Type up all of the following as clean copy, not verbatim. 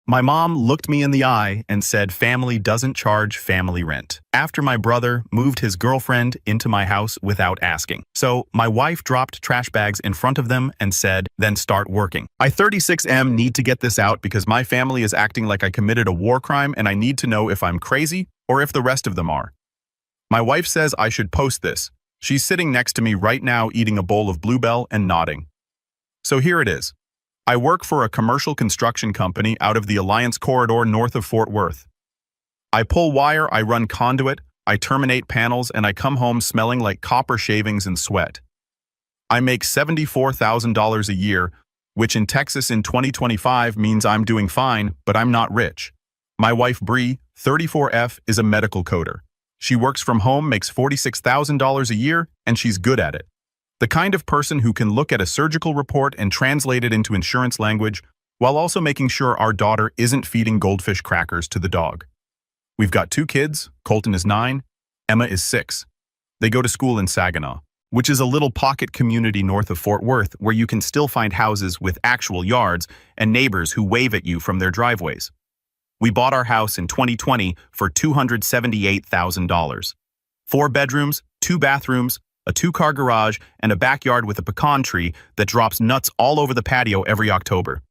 My mom looked me in the eye and said family doesn't charge family rent after my brother moved his girlfriend into my house without asking. So my wife dropped trash bags in front of them and said, then start working. I 36M need to get this out because my family is acting like I committed a war crime and I need to know if I'm crazy or if the rest of them are. My wife says I should post this. She's sitting next to me right now eating a bowl of Bluebell and nodding. So here it is. I work for a commercial construction company out of the Alliance Corridor north of Fort Worth. I pull wire, I run conduit, I terminate panels, and I come home smelling like copper shavings and sweat. I make $74,000 a year, which in Texas in 2025 means I'm doing fine, but I'm not rich. My wife Bree, 34F, is a medical coder. She works from home, makes $46,000 a year, and she's good at it. The kind of person who can look at a surgical report and translate it into insurance language while also making sure our daughter isn't feeding goldfish crackers to the dog. We've got 2 kids, Colton is 9, Emma is 6. They go to school in Saginaw, which is a little pocket community north of Fort Worth where you can still find houses with actual yards and neighbors who wave at you from their driveways. We bought our house in 2020 for $278,000. 4 bedrooms, 2 bathrooms, a 2-car garage, and a backyard with a pecan tree that drops nuts all over the patio every October.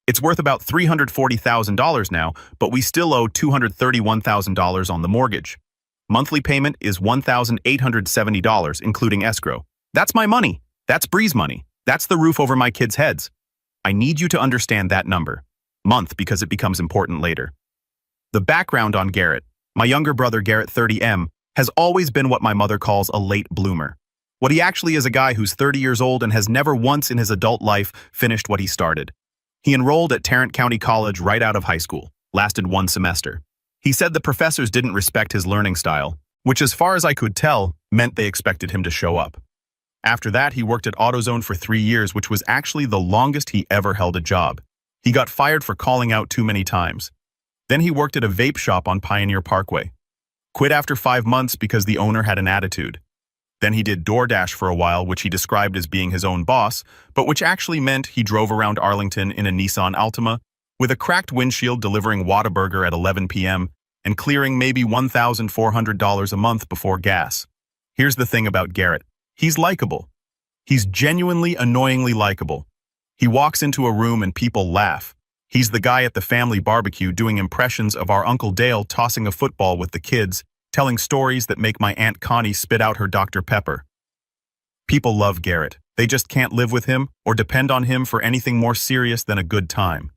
It's worth about $340,000 now, but we still owe $231,000 on the mortgage. Monthly payment is $1,870, including escrow. That's my money. That's Bree's money. That's the roof over my kids' heads. I need you to understand that number. Month, because it becomes important later. The background on Garrett, my younger brother Garrett 30M, has always been what my mother calls a late bloomer. What he actually is a guy who's 30 years old and has never once in his adult life finished what he started. He enrolled at Tarrant County College right out of high school, lasted 1 semester. He said the professors didn't respect his learning style, which as far as I could tell, meant they expected him to show up. After that, he worked at AutoZone for 3 years, which was actually the longest he ever held a job. He got fired for calling out too many times. Then he worked at a vape shop on Pioneer Parkway. Quit after 5 months because the owner had an attitude. Then he did DoorDash for a while, which he described as being his own boss, but which actually meant he drove around Arlington in a Nissan Altima with a cracked windshield delivering Whataburger at 11 p.m. and clearing maybe $1,400 a month before gas. Here's the thing about Garrett. He's likable. He's genuinely annoyingly likable. He walks into a room and people laugh. He's the guy at the family barbecue doing impressions of our Uncle Dale tossing a football with the kids, telling stories that make my Aunt Connie spit out her Dr. Pepper. People love Garrett. They just can't live with him or depend on him for anything more serious than a good time.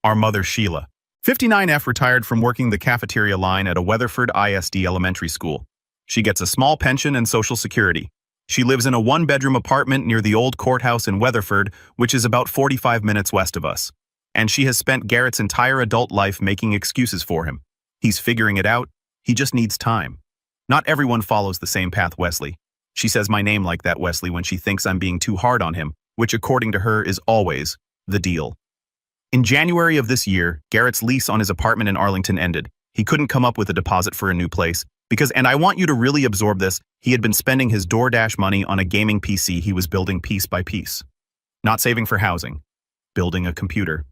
Our mother Sheila, 59F, retired from working the cafeteria line at a Weatherford ISD elementary school. She gets a small pension and Social Security. She lives in a 1-bedroom apartment near the old courthouse in Weatherford, which is about 45 minutes west of us. And she has spent Garrett's entire adult life making excuses for him. He's figuring it out. He just needs time. Not everyone follows the same path, Wesley. She says my name like that, Wesley, when she thinks I'm being too hard on him, which according to her is always the deal. In January of this year, Garrett's lease on his apartment in Arlington ended. He couldn't come up with a deposit for a new place because, and I want you to really absorb this, he had been spending his DoorDash money on a gaming PC he was building piece by piece. Not saving for housing. Building a computer.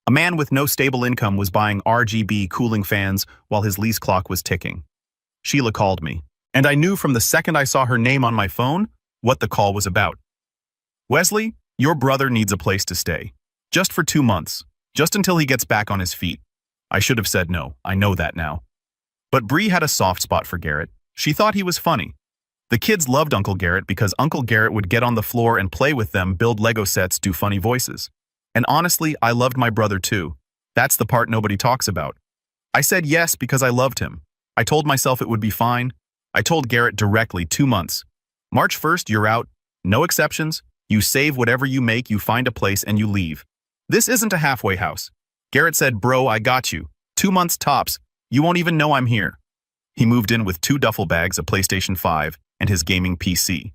A man with no stable income was buying RGB cooling fans while his lease clock was ticking. Sheila called me, and I knew from the second I saw her name on my phone what the call was about. Wesley, your brother needs a place to stay. Just for 2 months. Just until he gets back on his feet. I should have said no. I know that now. But Bree had a soft spot for Garrett. She thought he was funny. The kids loved Uncle Garrett because Uncle Garrett would get on the floor and play with them, build Lego sets, do funny voices. And honestly, I loved my brother too. That's the part nobody talks about. I said yes because I loved him. I told myself it would be fine. I told Garrett directly 2 months. March 1st, you're out. No exceptions. You save whatever you make, you find a place, and you leave. This isn't a halfway house. Garrett said, bro, I got you. 2 months tops. You won't even know I'm here. He moved in with 2 duffel bags, a PlayStation 5, and his gaming PC.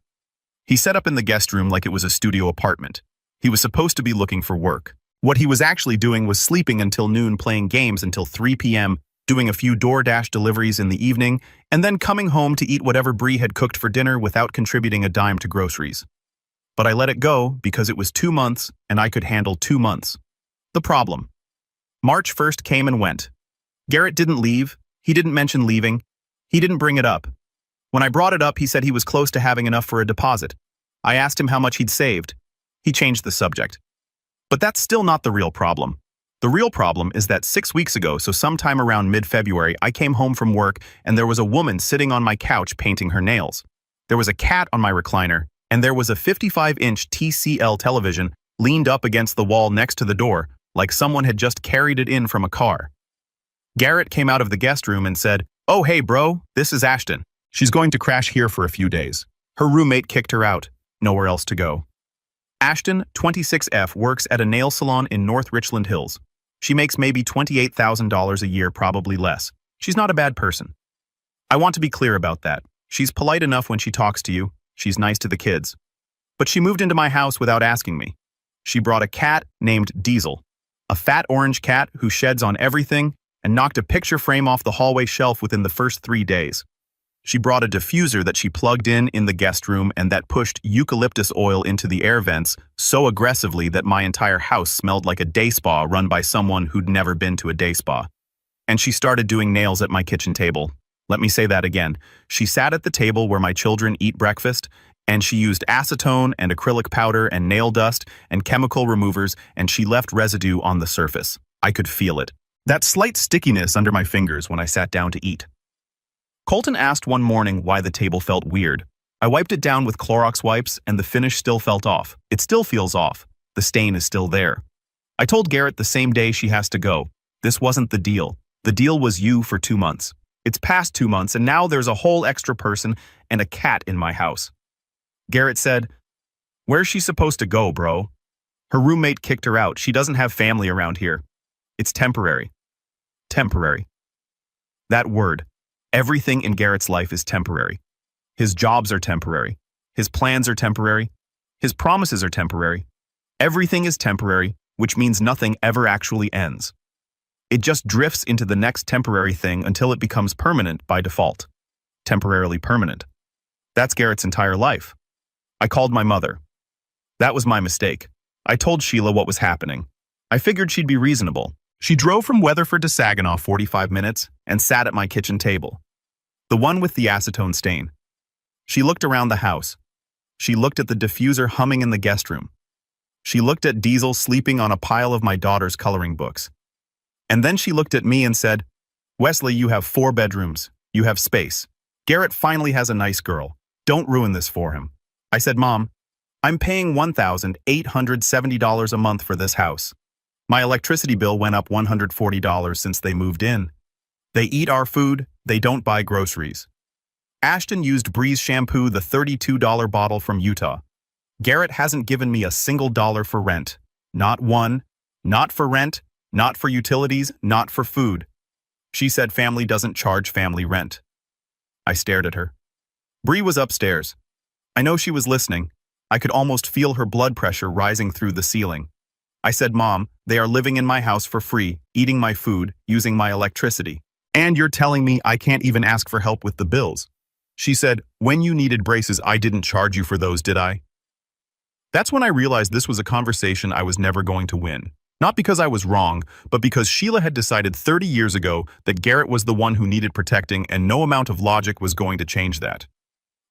He set up in the guest room like it was a studio apartment. He was supposed to be looking for work. What he was actually doing was sleeping until noon, playing games until 3 p.m., doing a few DoorDash deliveries in the evening, and then coming home to eat whatever Bree had cooked for dinner without contributing a dime to groceries. But I let it go because it was 2 months and I could handle 2 months. The problem. March 1st came and went. Garrett didn't leave. He didn't mention leaving. He didn't bring it up. When I brought it up, he said he was close to having enough for a deposit. I asked him how much he'd saved. He changed the subject. But that's still not the real problem. The real problem is that 6 weeks ago, so sometime around mid-February, I came home from work and there was a woman sitting on my couch painting her nails. There was a cat on my recliner, and there was a 55-inch TCL television leaned up against the wall next to the door, like someone had just carried it in from a car. Garrett came out of the guest room and said, "Oh, hey, bro, this is Ashton. She's going to crash here for a few days. Her roommate kicked her out. Nowhere else to go." Ashton, 26F, works at a nail salon in North Richland Hills. She makes maybe $28,000 a year, probably less. She's not a bad person. I want to be clear about that. She's polite enough when she talks to you. She's nice to the kids. But she moved into my house without asking me. She brought a cat named Diesel, a fat orange cat who sheds on everything, and knocked a picture frame off the hallway shelf within the first 3 days. She brought a diffuser that she plugged in the guest room and that pushed eucalyptus oil into the air vents so aggressively that my entire house smelled like a day spa run by someone who'd never been to a day spa. And she started doing nails at my kitchen table. Let me say that again. She sat at the table where my children eat breakfast, and she used acetone and acrylic powder and nail dust and chemical removers, and she left residue on the surface. I could feel it. That slight stickiness under my fingers when I sat down to eat. Colton asked one morning why the table felt weird. I wiped it down with Clorox wipes and the finish still felt off. It still feels off. The stain is still there. I told Garrett the same day she has to go. This wasn't the deal. The deal was you for 2 months. It's past 2 months and now there's a whole extra person and a cat in my house. Garrett said, "Where's she supposed to go, bro? Her roommate kicked her out. She doesn't have family around here. It's temporary." Temporary. That word. Everything in Garrett's life is temporary. His jobs are temporary. His plans are temporary. His promises are temporary. Everything is temporary, which means nothing ever actually ends. It just drifts into the next temporary thing until it becomes permanent by default. Temporarily permanent. That's Garrett's entire life. I called my mother. That was my mistake. I told Sheila what was happening. I figured she'd be reasonable. She drove from Weatherford to Saginaw 45 minutes and sat at my kitchen table. The one with the acetone stain. She looked around the house. She looked at the diffuser humming in the guest room. She looked at Diesel sleeping on a pile of my daughter's coloring books. And then she looked at me and said, "Wesley, you have 4 bedrooms. You have space. Garrett finally has a nice girl. Don't ruin this for him." I said, "Mom, I'm paying $1,870 a month for this house. My electricity bill went up $140 since they moved in. They eat our food, they don't buy groceries. Ashton used Breeze shampoo, the $32 bottle from Utah. Garrett hasn't given me a single dollar for rent. Not one. Not for rent, not for utilities, not for food." She said family doesn't charge family rent. I stared at her. Bree was upstairs. I know she was listening. I could almost feel her blood pressure rising through the ceiling. I said, "Mom, they are living in my house for free, eating my food, using my electricity. And you're telling me I can't even ask for help with the bills." She said, "When you needed braces, I didn't charge you for those, did I?" That's when I realized this was a conversation I was never going to win. Not because I was wrong, but because Sheila had decided 30 years ago that Garrett was the one who needed protecting and no amount of logic was going to change that.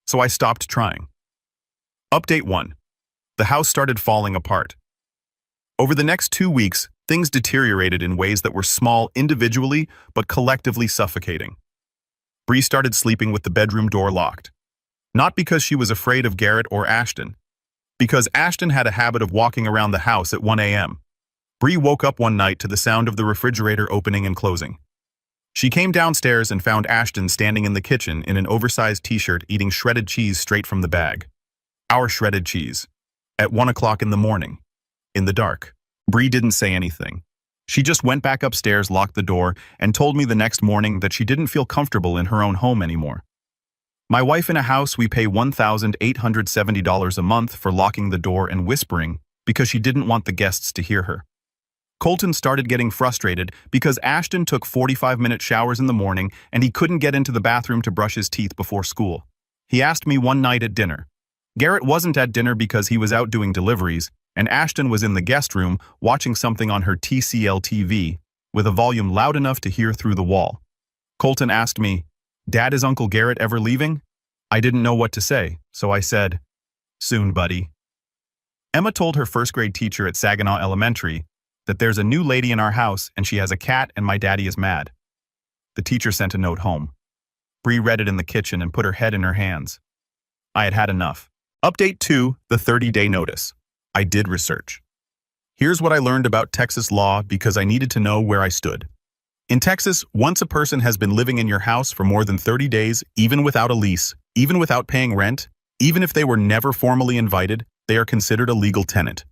So I stopped trying. Update 1. The house started falling apart. Over the next 2 weeks, things deteriorated in ways that were small individually, but collectively suffocating. Bree started sleeping with the bedroom door locked. Not because she was afraid of Garrett or Ashton. Because Ashton had a habit of walking around the house at 1 a.m. Bree woke up one night to the sound of the refrigerator opening and closing. She came downstairs and found Ashton standing in the kitchen in an oversized t-shirt eating shredded cheese straight from the bag. Our shredded cheese. At 1 o'clock in the morning. In the dark. Bree didn't say anything. She just went back upstairs, locked the door, and told me the next morning that she didn't feel comfortable in her own home anymore. My wife in a house we pay $1,870 a month for locking the door and whispering because she didn't want the guests to hear her. Colton started getting frustrated because Ashton took 45-minute showers in the morning and he couldn't get into the bathroom to brush his teeth before school. He asked me one night at dinner. Garrett wasn't at dinner because he was out doing deliveries, and Ashton was in the guest room watching something on her TCL TV, with a volume loud enough to hear through the wall. Colton asked me, "Dad, is Uncle Garrett ever leaving?" I didn't know what to say, so I said, "Soon, buddy." Emma told her first-grade teacher at Saginaw Elementary that there's a new lady in our house and she has a cat and my daddy is mad. The teacher sent a note home. Bree read it in the kitchen and put her head in her hands. I had had enough. Update 2, the 30-day notice. I did research. Here's what I learned about Texas law because I needed to know where I stood. In Texas, once a person has been living in your house for more than 30 days, even without a lease, even without paying rent, even if they were never formally invited, they are considered a legal tenant.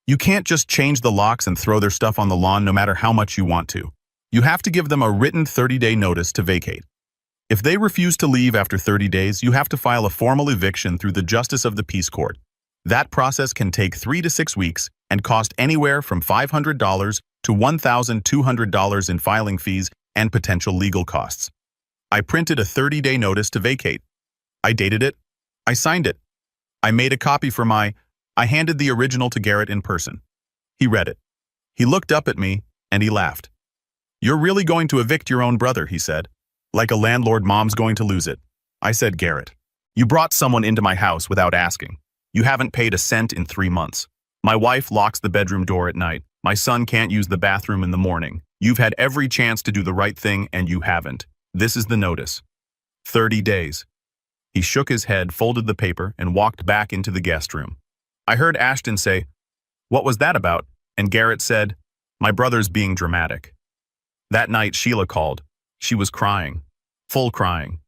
You can't just change the locks and throw their stuff on the lawn no matter how much you want to. You have to give them a written 30-day notice to vacate. If they refuse to leave after 30 days, you have to file a formal eviction through the Justice of the Peace Court. That process can take 3 to 6 weeks and cost anywhere from $500 to $1,200 in filing fees and potential legal costs. I printed a 30-day notice to vacate. I dated it. I signed it. I made a copy for I handed the original to Garrett in person. He read it. He looked up at me, and he laughed. "You're really going to evict your own brother," he said. "Like a landlord, mom's going to lose it." I said, "Garrett, you brought someone into my house without asking. You haven't paid a cent in 3 months. My wife locks the bedroom door at night. My son can't use the bathroom in the morning. You've had every chance to do the right thing, and you haven't. This is the notice. 30 days. He shook his head, folded the paper, and walked back into the guest room. I heard Ashton say, "What was that about?" And Garrett said, "My brother's being dramatic." That night, Sheila called. She was crying. Full crying.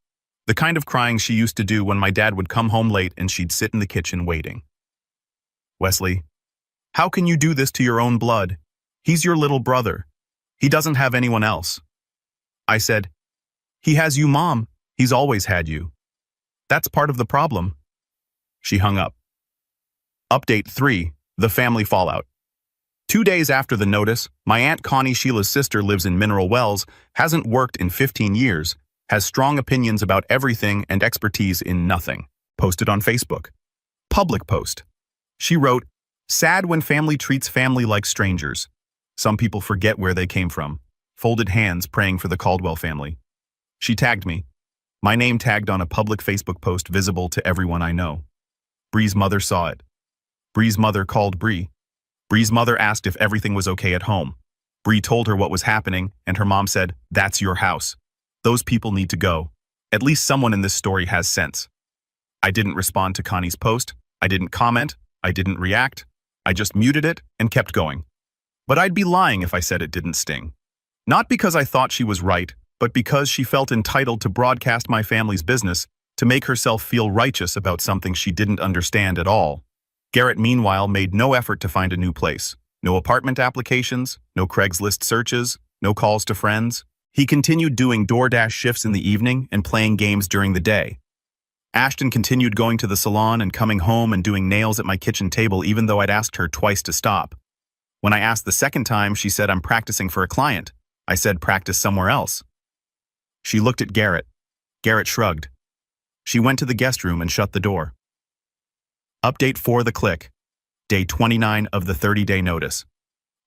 The kind of crying she used to do when my dad would come home late and she'd sit in the kitchen waiting. "Wesley, how can you do this to your own blood? He's your little brother. He doesn't have anyone else." I said, "He has you, Mom. He's always had you. That's part of the problem." She hung up. Update 3, the family fallout. 2 days after the notice, my Aunt Connie, Sheila's sister, lives in Mineral Wells, hasn't worked in 15 years, has strong opinions about everything and expertise in nothing. Posted on Facebook. Public post. She wrote, "Sad when family treats family like strangers. Some people forget where they came from. Folded hands praying for the Caldwell family." She tagged me. My name tagged on a public Facebook post visible to everyone I know. Bree's mother saw it. Bree's mother called Bree. Bree's mother asked if everything was okay at home. Bree told her what was happening, and her mom said, "That's your house. Those people need to go. At least someone in this story has sense." I didn't respond to Connie's post. I didn't comment. I didn't react. I just muted it and kept going. But I'd be lying if I said it didn't sting. Not because I thought she was right, but because she felt entitled to broadcast my family's business to make herself feel righteous about something she didn't understand at all. Garrett, meanwhile, made no effort to find a new place. No apartment applications, no Craigslist searches, no calls to friends. He continued doing DoorDash shifts in the evening and playing games during the day. Ashton continued going to the salon and coming home and doing nails at my kitchen table even though I'd asked her twice to stop. When I asked the second time, she said, "I'm practicing for a client." I said, "Practice somewhere else." She looked at Garrett. Garrett shrugged. She went to the guest room and shut the door. Update for the click. Day 29 of the 30-day notice.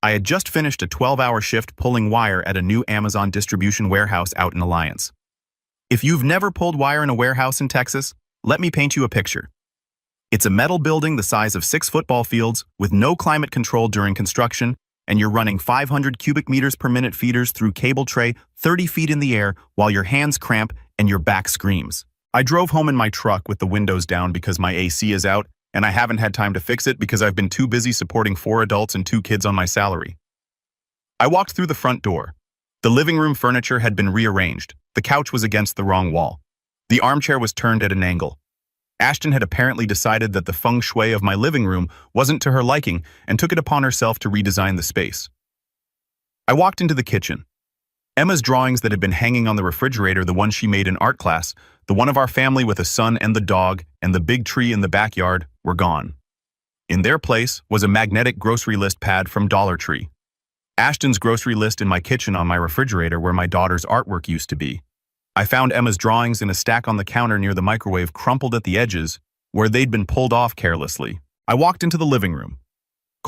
I had just finished a 12-hour shift pulling wire at a new Amazon distribution warehouse out in Alliance. If you've never pulled wire in a warehouse in Texas, let me paint you a picture. It's a metal building the size of 6 football fields with no climate control during construction, and you're running 500 cubic meters per minute feeders through cable tray 30 feet in the air while your hands cramp and your back screams. I drove home in my truck with the windows down because my AC is out, and I haven't had time to fix it because I've been too busy supporting 4 adults and 2 kids on my salary. I walked through the front door. The living room furniture had been rearranged. The couch was against the wrong wall. The armchair was turned at an angle. Ashton had apparently decided that the feng shui of my living room wasn't to her liking and took it upon herself to redesign the space. I walked into the kitchen. Emma's drawings that had been hanging on the refrigerator, the one she made in art class, the one of our family with a son and the dog, and the big tree in the backyard, were gone. In their place was a magnetic grocery list pad from Dollar Tree. Ashton's grocery list in my kitchen on my refrigerator where my daughter's artwork used to be. I found Emma's drawings in a stack on the counter near the microwave, crumpled at the edges, where they'd been pulled off carelessly. I walked into the living room.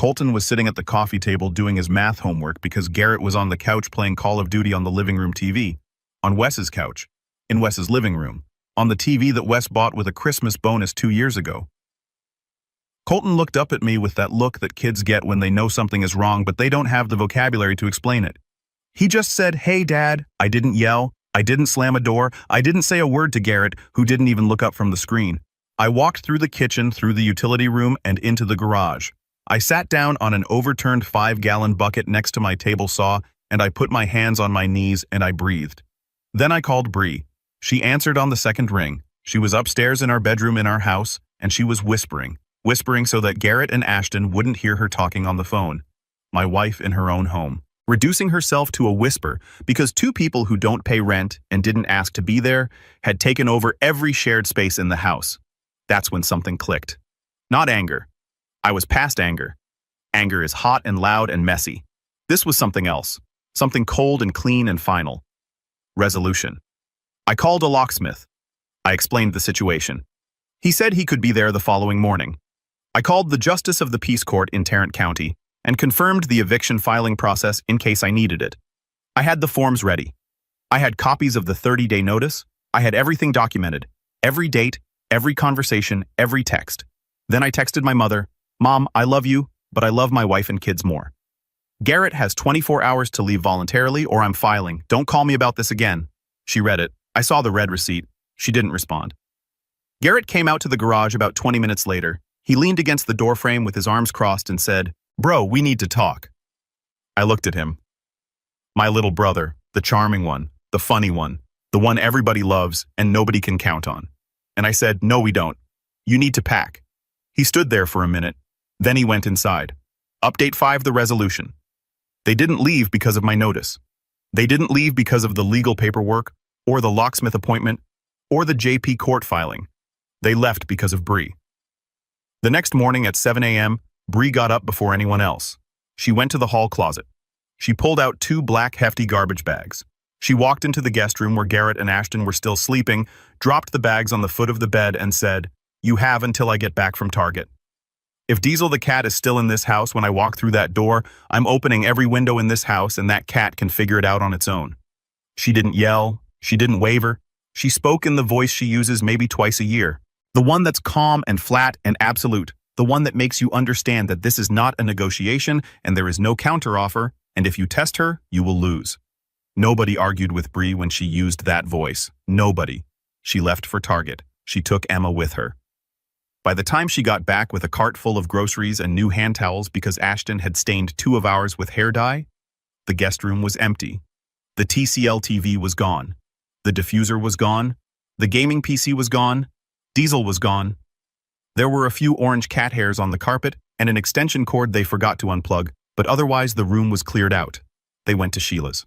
Colton was sitting at the coffee table doing his math homework because Garrett was on the couch playing Call of Duty on the living room TV. On Wes's couch. In Wes's living room. On the TV that Wes bought with a Christmas bonus 2 years ago. Colton looked up at me with that look that kids get when they know something is wrong but they don't have the vocabulary to explain it. He just said, "Hey, Dad." I didn't yell. I didn't slam a door. I didn't say a word to Garrett, who didn't even look up from the screen. I walked through the kitchen, through the utility room, and into the garage. I sat down on an overturned 5-gallon bucket next to my table saw, and I put my hands on my knees and I breathed. Then I called Bree. She answered on the second ring. She was upstairs in our bedroom in our house, and she was whispering so that Garrett and Ashton wouldn't hear her talking on the phone. My wife in her own home. Reducing herself to a whisper because 2 people who don't pay rent and didn't ask to be there had taken over every shared space in the house. That's when something clicked. Not anger. I was past anger. Anger is hot and loud and messy. This was something else. Something cold and clean and final. Resolution. I called a locksmith. I explained the situation. He said he could be there the following morning. I called the Justice of the Peace Court in Tarrant County and confirmed the eviction filing process in case I needed it. I had the forms ready. I had copies of the 30-day notice. I had everything documented. Every date, every conversation, every text. Then I texted my mother, "Mom, I love you, but I love my wife and kids more. Garrett has 24 hours to leave voluntarily or I'm filing. Don't call me about this again." She read it. I saw the red receipt. She didn't respond. Garrett came out to the garage about 20 minutes later. He leaned against the doorframe with his arms crossed and said, "Bro, we need to talk." I looked at him. My little brother, the charming one, the funny one, the one everybody loves and nobody can count on. And I said, "No, we don't. You need to pack." He stood there for a minute. Then he went inside. Update 5, the resolution. They didn't leave because of my notice. They didn't leave because of the legal paperwork, or the locksmith appointment, or the JP court filing. They left because of Bree. The next morning at 7 a.m., Bree got up before anyone else. She went to the hall closet. She pulled out 2 black, hefty garbage bags. She walked into the guest room where Garrett and Ashton were still sleeping, dropped the bags on the foot of the bed, and said, "You have until I get back from Target. If Diesel the cat is still in this house when I walk through that door, I'm opening every window in this house and that cat can figure it out on its own." She didn't yell. She didn't waver. She spoke in the voice she uses maybe twice a year. The one that's calm and flat and absolute. The one that makes you understand that this is not a negotiation and there is no counteroffer, and if you test her, you will lose. Nobody argued with Bree when she used that voice. Nobody. She left for Target. She took Emma with her. By the time she got back with a cart full of groceries and new hand towels because Ashton had stained 2 of ours with hair dye, the guest room was empty. The TCL TV was gone. The diffuser was gone. The gaming PC was gone. Diesel was gone. There were a few orange cat hairs on the carpet and an extension cord they forgot to unplug, but otherwise the room was cleared out. They went to Sheila's.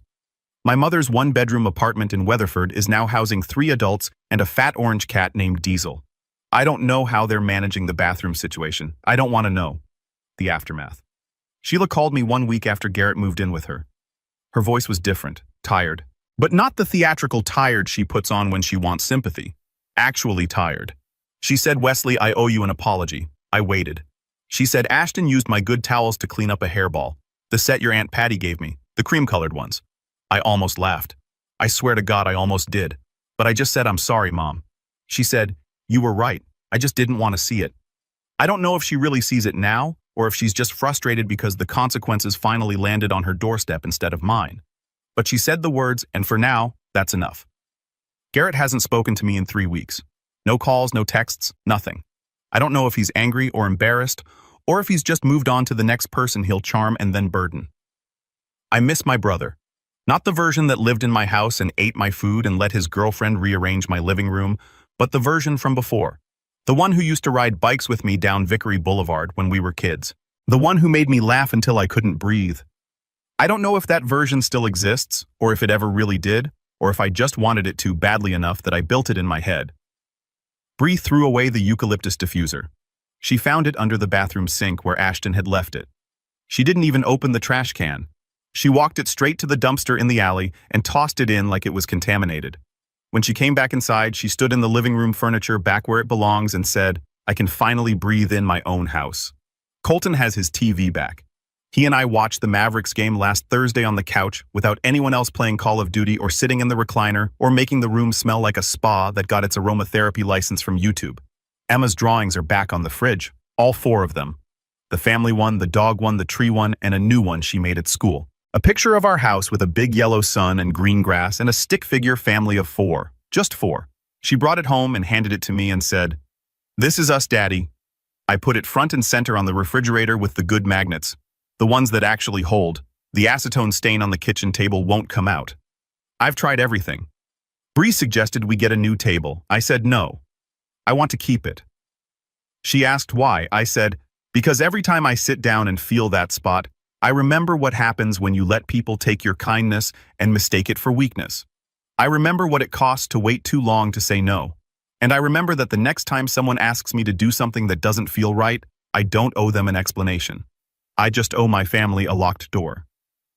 My mother's 1-bedroom apartment in Weatherford is now housing 3 adults and a fat orange cat named Diesel. I don't know how they're managing the bathroom situation. I don't want to know. The aftermath. Sheila called me 1 week after Garrett moved in with her. Her voice was different, tired. But not the theatrical tired she puts on when she wants sympathy. Actually tired. She said, "Wesley, I owe you an apology." I waited. She said, "Ashton used my good towels to clean up a hairball. The set your Aunt Patty gave me, the cream-colored ones." I almost laughed. I swear to God I almost did. But I just said, "I'm sorry, Mom." She said, "You were right. I just didn't want to see it." I don't know if she really sees it now, or if she's just frustrated because the consequences finally landed on her doorstep instead of mine. But she said the words, and for now, that's enough. Garrett hasn't spoken to me in 3 weeks. No calls, no texts, nothing. I don't know if he's angry or embarrassed, or if he's just moved on to the next person he'll charm and then burden. I miss my brother. Not the version that lived in my house and ate my food and let his girlfriend rearrange my living room, but the version from before. The one who used to ride bikes with me down Vickery Boulevard when we were kids. The one who made me laugh until I couldn't breathe. I don't know if that version still exists, or if it ever really did, or if I just wanted it to badly enough that I built it in my head. Bree threw away the eucalyptus diffuser. She found it under the bathroom sink where Ashton had left it. She didn't even open the trash can. She walked it straight to the dumpster in the alley and tossed it in like it was contaminated. When she came back inside, she stood in the living room furniture back where it belongs and said, "I can finally breathe in my own house." Colton has his TV back. He and I watched the Mavericks game last Thursday on the couch without anyone else playing Call of Duty or sitting in the recliner or making the room smell like a spa that got its aromatherapy license from YouTube. Emma's drawings are back on the fridge, all 4 of them. The family one, the dog one, the tree one, and a new one she made at school. A picture of our house with a big yellow sun and green grass and a stick figure family of 4, just 4. She brought it home and handed it to me and said, "This is us, Daddy." I put it front and center on the refrigerator with the good magnets. The ones that actually hold. The acetone stain on the kitchen table won't come out. I've tried everything. Bree suggested we get a new table. I said no. I want to keep it. She asked why. I said, because every time I sit down and feel that spot, I remember what happens when you let people take your kindness and mistake it for weakness. I remember what it costs to wait too long to say no. And I remember that the next time someone asks me to do something that doesn't feel right, I don't owe them an explanation. I just owe my family a locked door.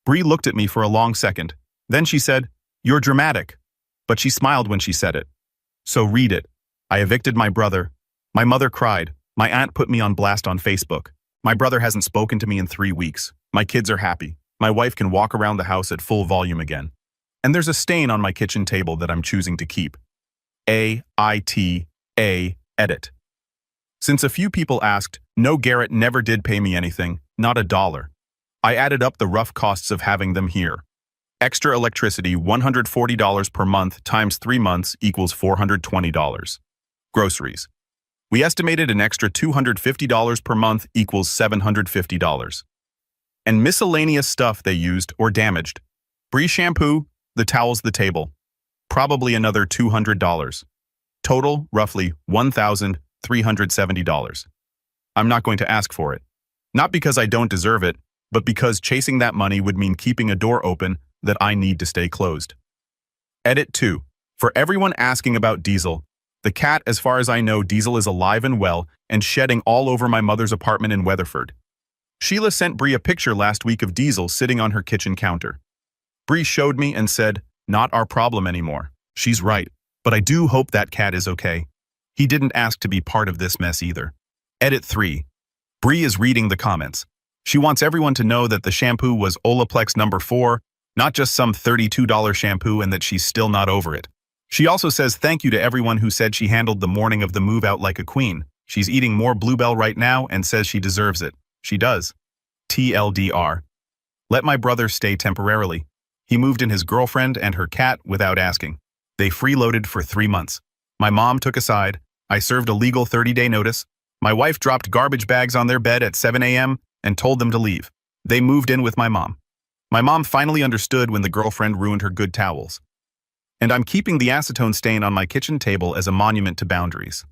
Bree looked at me for a long second. Then she said, "You're dramatic." But she smiled when she said it. So read it. I evicted my brother. My mother cried. My aunt put me on blast on Facebook. My brother hasn't spoken to me in 3 weeks. My kids are happy. My wife can walk around the house at full volume again. And there's a stain on my kitchen table that I'm choosing to keep. A-I-T-A, edit. Since a few people asked, no, Garrett never did pay me anything, not $1. I added up the rough costs of having them here. Extra electricity, $140 per month times 3 months equals $420. Groceries. We estimated an extra $250 per month equals $750. And miscellaneous stuff they used or damaged. Bree shampoo, the towels, the table. Probably another $200. Total, roughly $1,370. I'm not going to ask for it. Not because I don't deserve it, but because chasing that money would mean keeping a door open that I need to stay closed. Edit 2. For everyone asking about Diesel, the cat, as far as I know, Diesel is alive and well and shedding all over my mother's apartment in Weatherford. Sheila sent Bree a picture last week of Diesel sitting on her kitchen counter. Bree showed me and said, "Not our problem anymore." She's right, but I do hope that cat is okay. He didn't ask to be part of this mess either. Edit 3. Bree is reading the comments. She wants everyone to know that the shampoo was Olaplex number 4, not just some $32 shampoo, and that she's still not over it. She also says thank you to everyone who said she handled the morning of the move out like a queen. She's eating more Bluebell right now and says she deserves it. She does. TLDR. Let my brother stay temporarily. He moved in his girlfriend and her cat without asking. They freeloaded for 3 months. My mom took a side. I served a legal 30-day notice. My wife dropped garbage bags on their bed at 7 a.m. and told them to leave. They moved in with my mom. My mom finally understood when the girlfriend ruined her good towels. And I'm keeping the acetone stain on my kitchen table as a monument to boundaries.